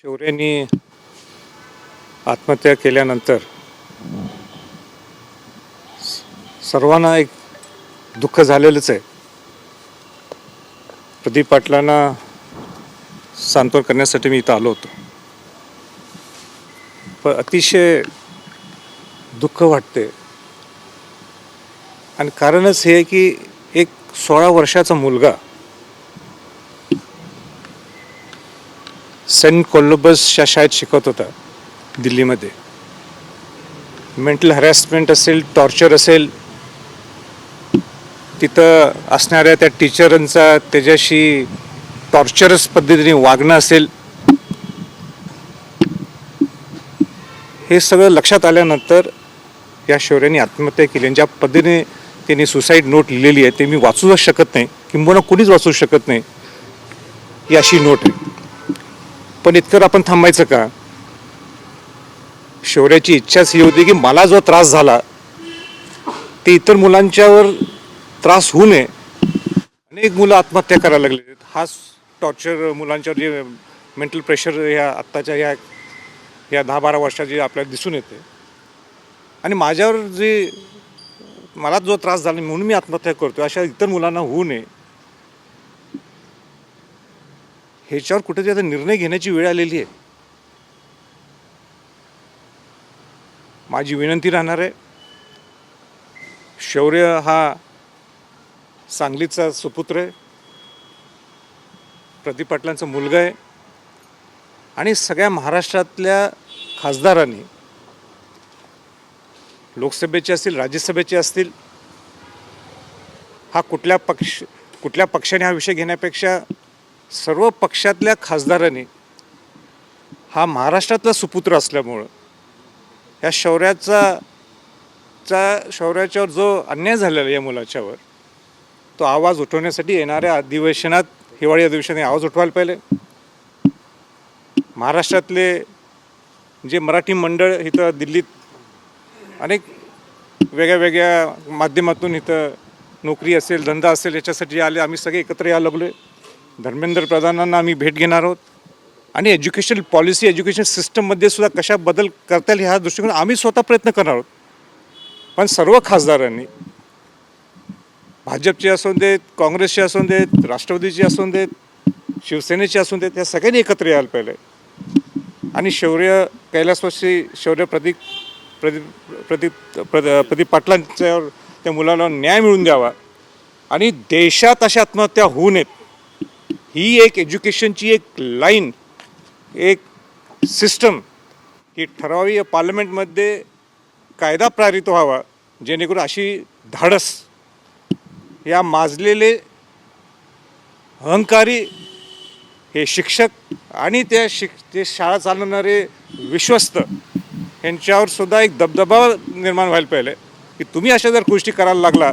शौर्याने आत्महत्या केल्यानंतर सर्वांना एक दुःख झालेलंच आहे. प्रदीप पाटलांना सांत्वन करण्यासाठी मी इथं आलो होतो, पण अतिशय दुःख वाटते. आणि कारणच हे आहे की एक 16 वर्षाचा मुलगा सेंट कोलंबसच्या शाळेत शिकत होता दिल्लीमध्ये. मेंटल हॅरॅसमेंट असेल, टॉर्चर असेल, तिथं असणाऱ्या त्या टीचरांचा त्याच्याशी टॉर्चरस पद्धतीने वागणं असेल, हे सगळं लक्षात आल्यानंतर या शौर्याने आत्महत्या केली. आणि ज्या पद्धतीने त्यांनी सुसाईड नोट लिहिलेली आहे ते मी वाचूच शकत नाही, किंबहुना कोणीच वाचू शकत नाही. ही अशी नोट आहे. पण इतकं आपण थांबायचं का? शौर्याची इच्छाच ही होती की मला जो त्रास झाला ते इतर मुलांच्यावर त्रास होऊ नये. अनेक मुलं आत्महत्या करायला लागले. हाच टॉर्चर मुलांच्यावर जे मेंटल प्रेशर ह्या आत्ताच्या या 10-12 वर्षाची आपल्याला दिसून येते. आणि माझ्यावर मला जो त्रास झाला म्हणून मी आत्महत्या करतो, अशा इतर मुलांना होऊ नये, ह्याच्यावर कुठेतरी आता निर्णय घेण्याची वेळ आलेली आहे. माझी विनंती राहणार आहे, शौर्य हा सांगलीचा सुपुत्र आहे, प्रदीप पाटलांचा मुलगा आहे. आणि सगळ्या महाराष्ट्रातल्या खासदारांनी, लोकसभेचे असतील, राज्यसभेचे असतील, हा कुठल्या पक्षाने हा विषय घेण्यापेक्षा सर्व पक्षातल्या खासदारांनी, हा महाराष्ट्रातला सुपुत्र असल्यामुळं या शौर्याच्यावर जो अन्याय झालेला आहे या मुलाच्यावर, तो आवाज उठवण्यासाठी येणाऱ्या अधिवेशनात, हिवाळी अधिवेशनात आवाज उठवायला पाहिजे. महाराष्ट्रातले जे मराठी मंडळ इथं दिल्लीत अनेक वेगळ्या माध्यमातून इथं नोकरी असेल, धंदा असेल, याच्यासाठी आले. आम्ही सगळे एकत्र यायला लागलो आहे. धर्मेंद्र प्रधानांना आम्ही भेट घेणार आहोत. आणि एज्युकेशन पॉलिसी, एज्युकेशन सिस्टममध्ये सुद्धा कशा बदल करता येईल ह्या दृष्टिकोन आम्ही स्वतः प्रयत्न करणार आहोत. पण सर्व खासदारांनी, भाजपचे असू देत, काँग्रेसचे असू देत, राष्ट्रवादीचे असू देत, शिवसेनेचे असू देत, या सगळ्यांनी एकत्र यायला पाहिजे. आणि कैलासवासी शौर्य प्रदीप पाटलांच्यावर, त्या मुलाला न्याय मिळवून द्यावा. आणि देशात अशा आत्महत्या होऊ नयेत, ही एक एज्युकेशनची एक लाईन, एक सिस्टम ही ठरावी. पार्लमेंटमध्ये कायदा पारित व्हावा, जेणेकरून अशी धाडस या माजलेले अहंकारी हे शिक्षक आणि ते शाळा चालवणारे विश्वस्त यांच्यावर सुद्धा एक दबदबा निर्माण व्हायला पाहिजे की तुम्ही अशा जर गोष्टी करायला लागला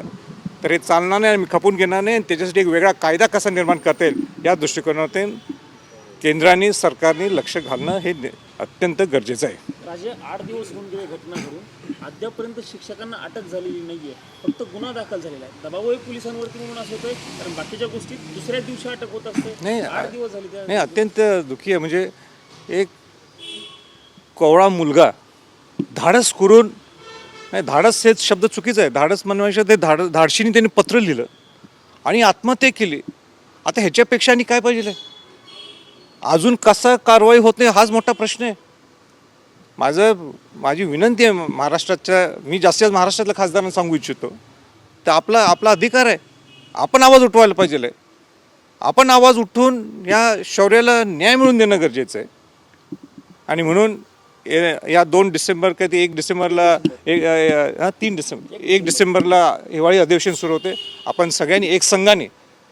तर हे चालणार नाही, आम्ही खपून घेणार नाही. आणि त्याच्यासाठी एक वेगळा कायदा कसा निर्माण करता येईल या दृष्टिकोनातून केंद्राने, सरकारने लक्ष घालणं हे अत्यंत गरजेचं आहे. राजे, 8 दिवस होऊन गेले घटना घडून, अद्यापर्यंत शिक्षकांना अटक झालेली नाहीये, फक्त गुन्हा दाखल झालेला आहे. दबाव आहे पोलिसांवरती म्हणून असं होतंय, कारण बाकीच्या गोष्टी दुसऱ्या दिवशी अटक होत असते. नाही, 8 दिवस झाले. नाही, अत्यंत दुःखी आहे. म्हणजे एक कोवळा मुलगा धाडस करून, नाही, धाडस हे शब्द चुकीचं आहे. धाडस म्हणण्यापेक्षा ते धाडशीने त्यांनी पत्र लिहिलं आणि आत्महत्या केली. आता ह्याच्यापेक्षा आणि काय पाहिजे? अजून कसा कारवाई होत नाही हाच मोठा प्रश्न आहे. माझी विनंती आहे महाराष्ट्राच्या, मी जास्तीत जास्त महाराष्ट्रातल्या खासदारांना सांगू इच्छितो, तर आपला अधिकार आहे, आपण आवाज उठवायला पाहिजे. आपण आवाज उठवून या शौर्याला न्याय मिळवून देणं गरजेचं आहे. आणि म्हणून या 2 डिसेंबर काय ते 1 डिसेंबरला 1 डिसेंबरला हिवाळी अधिवेशन सुरू होते. आपण सगळ्यांनी एक संघाने,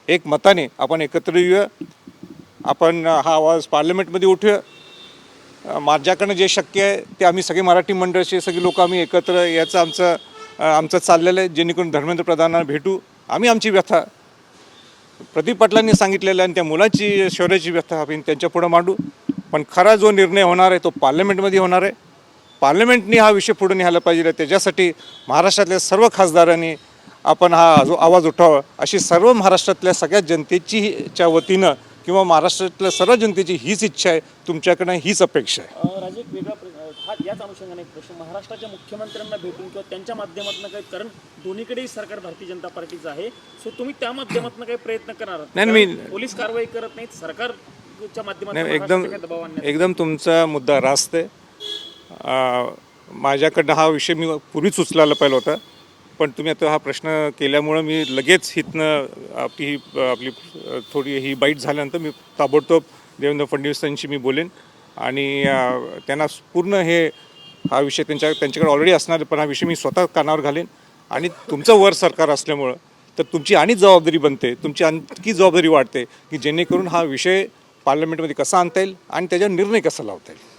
एक मताने आपण एकत्र येऊया. आपण हा आवाज पार्लमेंटमध्ये उठूया. माझ्याकडनं जे शक्य आहे ते आम्ही सगळे मराठी मंडळाचे सगळे लोक आम्ही एकत्र याचं आमचं चाललेलं आहे. जेणेकरून धर्मेंद्र प्रधानांना भेटू, आम्ही आमची व्यथा प्रदीप पाटलांनी सांगितलेलं आहे आणि त्या मुलाची, शौर्याची व्यथा आपण त्यांच्या पुढं मांडू. पण खरा जो निर्णय होणार आहे तो पार्लमेंटमध्ये होणार आहे. पार्लमेंटने हा विषय पुढे न्यायला पाहिजे. त्याच्यासाठी महाराष्ट्रातल्या सर्व खासदारांनी आपण हा आवाज उठवावा, अशी सर्व महाराष्ट्रातल्या सगळ्या जनतेच्या वतीनं किंवा महाराष्ट्रातल्या सर्व जनतेची हीच इच्छा आहे, तुमच्याकडनं हीच अपेक्षा आहे. राजे एक वेगळा हा याच अनुषंगाने एक प्रश्न महाराष्ट्राच्या मुख्यमंत्र्यांना भेटून किंवा त्यांच्या माध्यमातून काही, कारण दोन्हीकडेही सरकार भारतीय जनता पार्टीचं आहे, सो तुम्ही त्या माध्यमातून काही प्रयत्न करणार आहात? नाही, कारण पोलीस कारवाई करत नाहीत, सरकारच्या माध्यमातून नाही, महाराष्ट्रावर काही दबाव आणण्यात एकदम तुमचा मुद्दा रास्त आहे. माझ्याकडनं हा विषय मी पूर्वीच उचलायला पाहिजे होता, पण तुम्ही आता हा प्रश्न केल्यामुळं मी लगेच हितनं आपली थोडी ही बाईट झाल्यानंतर मी ताबडतोब देवेंद्र फडणवीसांशी मी बोलेन आणि त्यांना पूर्ण हा विषय त्यांच्याकडे ऑलरेडी असणार, पण हा विषय मी स्वतः कानावर घालेन. आणि तुमचं वर सरकार असल्यामुळं तर तुमची आणि जबाबदारी बनते, तुमची आणखी जबाबदारी वाढते की जेणेकरून हा विषय पार्लमेंटमध्ये कसा आणता येईल आणि त्याच्यावर निर्णय कसा लावता येईल.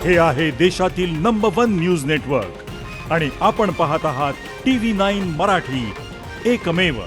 हे आहे देशातील नंबर 1 न्यूज नेटवर्क आणि आपण पाहत आहात TV9 मराठी, एकमेव.